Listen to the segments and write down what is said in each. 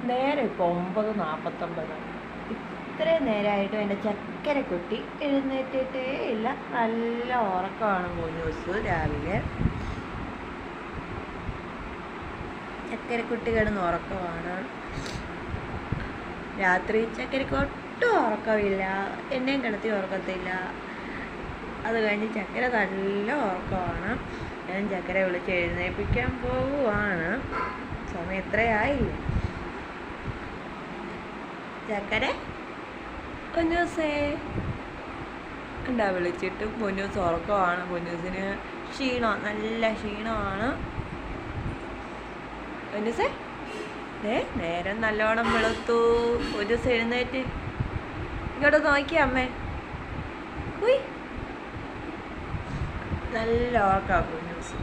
നേരെ ഇപ്പോൾ 9:49. ഇത്രയും നേരമായിട്ടും എൻ്റെ ചക്കരക്കുട്ടി എഴുന്നേറ്റിട്ടേ ഇല്ല. നല്ല ഉറക്കമാണ് പൊന്നൂസ്. രാവിലെ ചക്കരക്കുട്ടി കിടന്ന് ഉറക്കമാണ്. രാത്രി ചക്കരക്ക് ഒട്ടും ഉറക്കമില്ല, എന്നെയും കിടത്തി ഉറക്കത്തില്ല. അത് കഴിഞ്ഞ് ചക്കര നല്ല ഉറക്കമാണ്. ഞാൻ ചക്കരെ വിളിച്ച് എഴുന്നേൽപ്പിക്കാൻ പോവുകയാണ്. സമയം ഇത്രയായില്ല. ചക്കര പൊന്നൂസേ എന്താ വിളിച്ചിട്ട് പൊന്നൂസ് ഉറക്കമാണ്. പൊന്നൂസിന് ക്ഷീണമാണ്, നല്ല ക്ഷീണമാണ്. പൊന്നൂസേ നേരം നല്ലോണം വെളുത്തു. പൊന്നൂസ് എഴുന്നേറ്റ് ഇങ്ങോട്ട് നോക്കിയ അമ്മേ. ഉയ് നല്ല ഉറക്കാ പൊന്നൂസ്.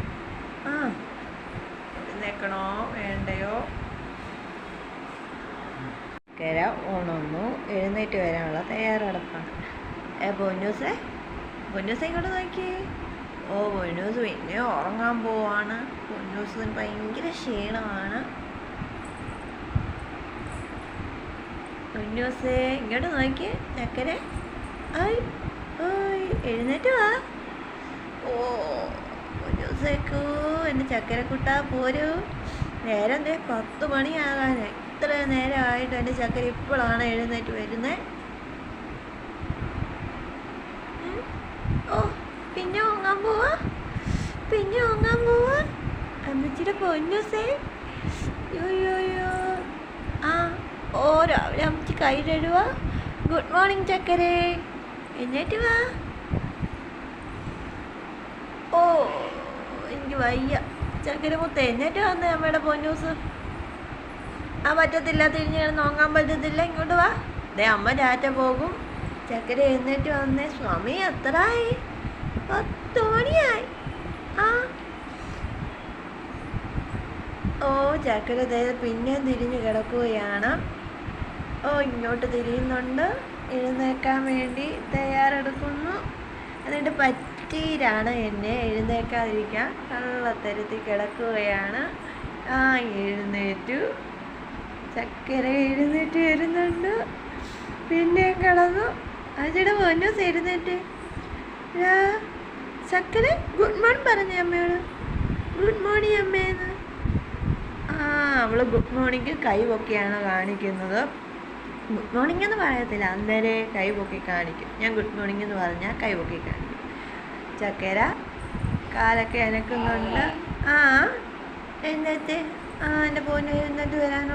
എഴുന്നേക്കണോ വേണ്ടയോ? ചക്കര ഉണർന്നു, എഴുന്നേറ്റ് വരാനുള്ള തയ്യാറെടുപ്പാണ്. പൊന്നൂസേ ഇങ്ങോട്ട് നോക്കിയേ. പൊന്നൂസ് പിന്നെ ഉറങ്ങാൻ പോവാണ്. പൊന്നൂസിന് ഭയങ്കര ക്ഷീണമാണ്. പൊന്നൂസേ ഇങ്ങോട്ട് നോക്കിയേ. ചക്കര എഴുന്നേറ്റ് വാ. പൊന്നൂസേക്കൂ എൻ്റെ ചക്കരക്കുട്ട പോരൂ. നേരം 10 മണിയാകാനായി. ഇത്ര നേരമായിട്ട് എൻ്റെ ചക്കര ഇപ്പോഴാണ് എഴുന്നേറ്റ് വരുന്നത്. പിന്നെ ഉറങ്ങാൻ പോവാ അമ്മച്ചിയുടെ പൊന്നൂസേ. യോയോയോ രാവിലെ അമ്മച്ചി കൈ തരുവാ. ഗുഡ് മോർണിംഗ് ചക്കരേ, എഴുന്നേറ്റ് വാ. എനിക്ക് വയ്യ. ചക്കര മുത്ത എഴുന്നേറ്റ് വന്നേ അമ്മയുടെ പൊന്നൂസ്. പറ്റത്തില്ല, തിരിഞ്ഞ് കിടന്ന് നോക്കാൻ പറ്റത്തില്ല. ഇങ്ങോട്ട് വാ. അമ്മ ടാറ്റ പോകും. ചക്കര എഴുന്നേറ്റ് വന്നേ. സമയം എത്രയായി? 10 മണിയായി. ചക്കര പിന്നെയും തിരിഞ്ഞ് കിടക്കുകയാണ്. ഇങ്ങോട്ട് തിരിയുന്നുണ്ട്. എഴുന്നേക്കാൻ വേണ്ടി തയ്യാറെടുക്കുന്നു. എന്നിട്ട് പറ്റീരാണ് എന്നെ എഴുന്നേക്കാതിരിക്കാൻ കള്ളത്തരത്തിൽ കിടക്കുകയാണ്. എഴുന്നേറ്റു. ചക്കര എഴുന്നേറ്റ് വരുന്നുണ്ട്. പിന്നെ കിടന്നു. അച്ഛയുടെ പൊന്നൂസ് എഴുന്നേറ്റ്. ചക്കര ഗുഡ് മോർണിംഗ് പറഞ്ഞേ അമ്മയോട്. ഗുഡ് മോർണിംഗ് അമ്മേന്ന്. അവള് ഗുഡ് മോർണിംഗ് കൈ പൊക്കിയാണ് കാണിക്കുന്നത്. ഗുഡ് മോർണിംഗ് എന്ന് പറയത്തില്ല, അന്നേരം കൈ പൊക്കി കാണിക്കും. ഞാൻ ഗുഡ് മോർണിംഗ് എന്ന് പറഞ്ഞാൽ കൈ പൊക്കി കാണിക്കും. ചക്കര കാലൊക്കെ അനക്കുന്നുണ്ട്. എഴുന്നേറ്റ്. എൻ്റെ പൊന്നു എഴുന്നേറ്റ് വരാനോ.